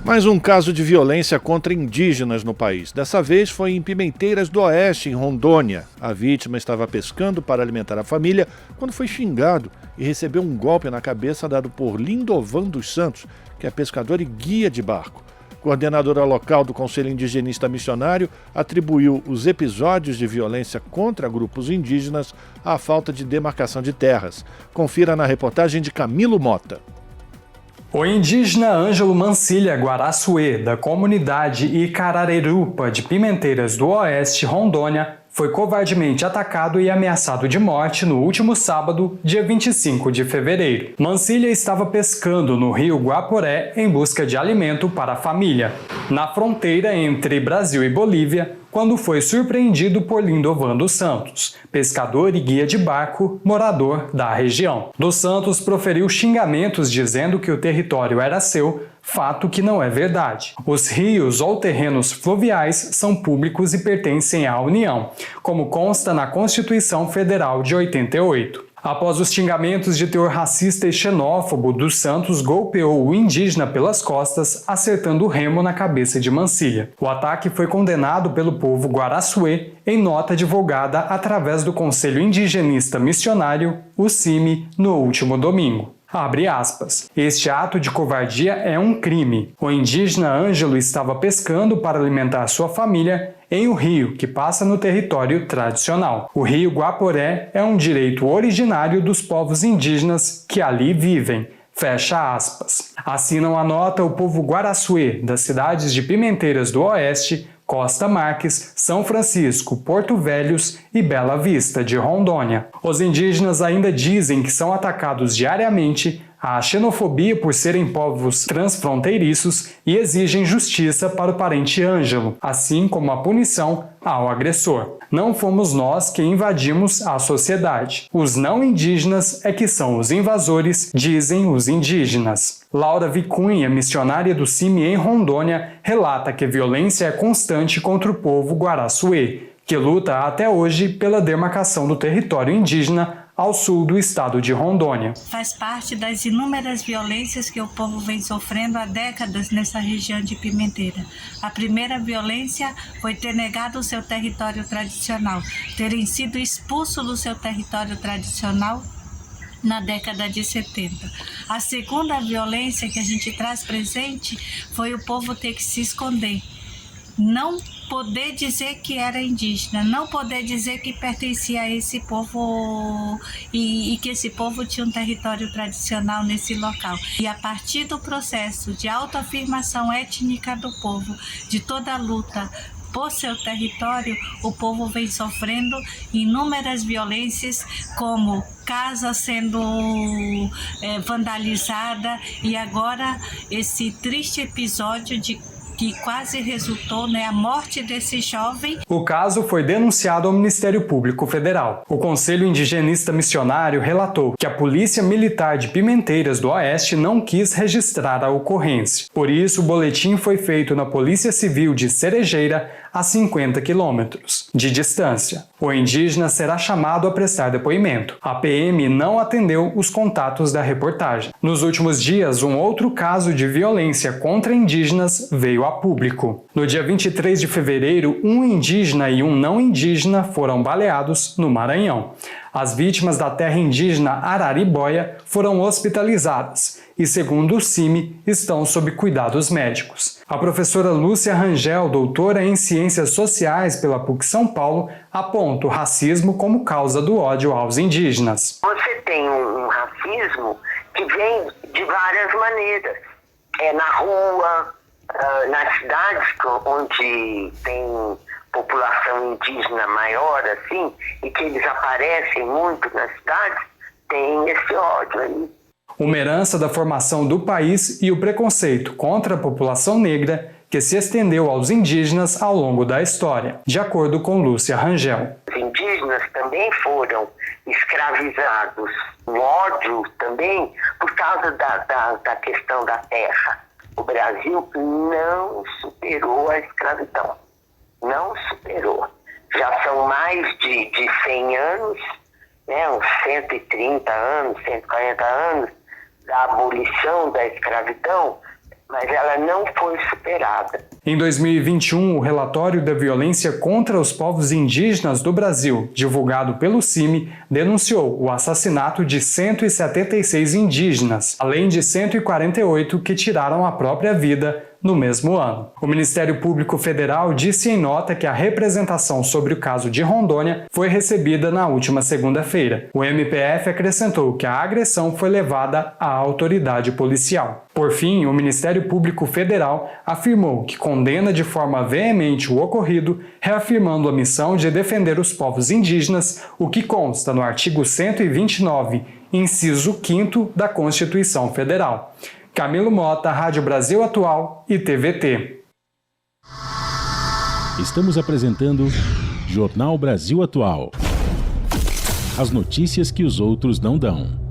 Mais um caso de violência contra indígenas no país. Dessa vez foi em Pimenteiras do Oeste, em Rondônia. A vítima estava pescando para alimentar a família quando foi xingado e recebeu um golpe na cabeça dado por Lindovan dos Santos, que é pescador e guia de barco. Coordenadora local do Conselho Indigenista Missionário atribuiu os episódios de violência contra grupos indígenas à falta de demarcação de terras. Confira na reportagem de Camilo Mota. O indígena Ângelo Mancilha Guaraçuê, da comunidade Icararerupa de Pimenteiras do Oeste, Rondônia, foi covardemente atacado e ameaçado de morte no último sábado, dia 25 de fevereiro. Mancilha estava pescando no rio Guaporé em busca de alimento para a família, na fronteira entre Brasil e Bolívia, quando foi surpreendido por Lindovan dos Santos, pescador e guia de barco, morador da região. Dos Santos proferiu xingamentos dizendo que o território era seu, fato que não é verdade. Os rios ou terrenos fluviais são públicos e pertencem à União, como consta na Constituição Federal de 88. Após os xingamentos de teor racista e xenófobo, dos Santos golpeou o indígena pelas costas, acertando o remo na cabeça de Mancilha. O ataque foi condenado pelo povo Guaraçuê em nota divulgada através do Conselho Indigenista Missionário, o CIMI, no último domingo. Abre aspas. Este ato de covardia é um crime. O indígena Ângelo estava pescando para alimentar sua família em um rio que passa no território tradicional. O rio Guaporé é um direito originário dos povos indígenas que ali vivem. Fecha aspas. Assinam a nota o povo Guaraçuê, das cidades de Pimenteiras do Oeste, Costa Marques, São Francisco, Porto Velhos e Bela Vista, de Rondônia. Os indígenas ainda dizem que são atacados diariamente, há xenofobia por serem povos transfronteiriços e exigem justiça para o parente Ângelo, assim como a punição ao agressor. Não fomos nós que invadimos a sociedade. Os não indígenas é que são os invasores, dizem os indígenas. Laura Vicunha, missionária do CIMI em Rondônia, relata que a violência é constante contra o povo Guaraçuê, que luta até hoje pela demarcação do território indígena ao sul do estado de Rondônia. Faz parte das inúmeras violências que o povo vem sofrendo há décadas nessa região de Pimenteira. A primeira violência foi ter negado o seu território tradicional, terem sido expulsos do seu território tradicional na década de 70. A segunda violência que a gente traz presente foi o povo ter que se esconder. Não poder dizer que era indígena, não poder dizer que pertencia a esse povo e que esse povo tinha um território tradicional nesse local. E a partir do processo de autoafirmação étnica do povo, de toda a luta por seu território, o povo vem sofrendo inúmeras violências, como casa sendo vandalizada e agora esse triste episódio que quase resultou a morte desse jovem. O caso foi denunciado ao Ministério Público Federal. O Conselho Indigenista Missionário relatou que a Polícia Militar de Pimenteiras do Oeste não quis registrar a ocorrência. Por isso, o boletim foi feito na Polícia Civil de Cerejeira, a 50 quilômetros de distância. O indígena será chamado a prestar depoimento. A PM não atendeu os contatos da reportagem. Nos últimos dias, um outro caso de violência contra indígenas veio a público. No dia 23 de fevereiro, um indígena e um não indígena foram baleados no Maranhão. As vítimas da terra indígena Araribóia foram hospitalizadas e, segundo o CIMI, estão sob cuidados médicos. A professora Lúcia Rangel, doutora em Ciências Sociais pela PUC São Paulo, aponta o racismo como causa do ódio aos indígenas. Você tem um racismo que vem de várias maneiras. É na rua, nas cidades onde tem população indígena maior, assim, e que eles aparecem muito nas cidades, tem esse ódio aí. Uma herança da formação do país e o preconceito contra a população negra que se estendeu aos indígenas ao longo da história, de acordo com Lúcia Rangel. Os indígenas também foram escravizados, o ódio também por causa da questão da terra. O Brasil não superou a escravidão, não superou. Já são mais de 100 anos, uns 130 anos, 140 anos, da abolição da escravidão, mas ela não foi superada. Em 2021, o relatório da violência contra os povos indígenas do Brasil, divulgado pelo CIMI, denunciou o assassinato de 176 indígenas, além de 148 que tiraram a própria vida no mesmo ano. O Ministério Público Federal disse em nota que a representação sobre o caso de Rondônia foi recebida na última segunda-feira. O MPF acrescentou que a agressão foi levada à autoridade policial. Por fim, o Ministério Público Federal afirmou que condena de forma veemente o ocorrido, reafirmando a missão de defender os povos indígenas, o que consta no artigo 129, inciso 5º da Constituição Federal. Camilo Mota, Rádio Brasil Atual e TVT. Estamos apresentando Jornal Brasil Atual. As notícias que os outros não dão.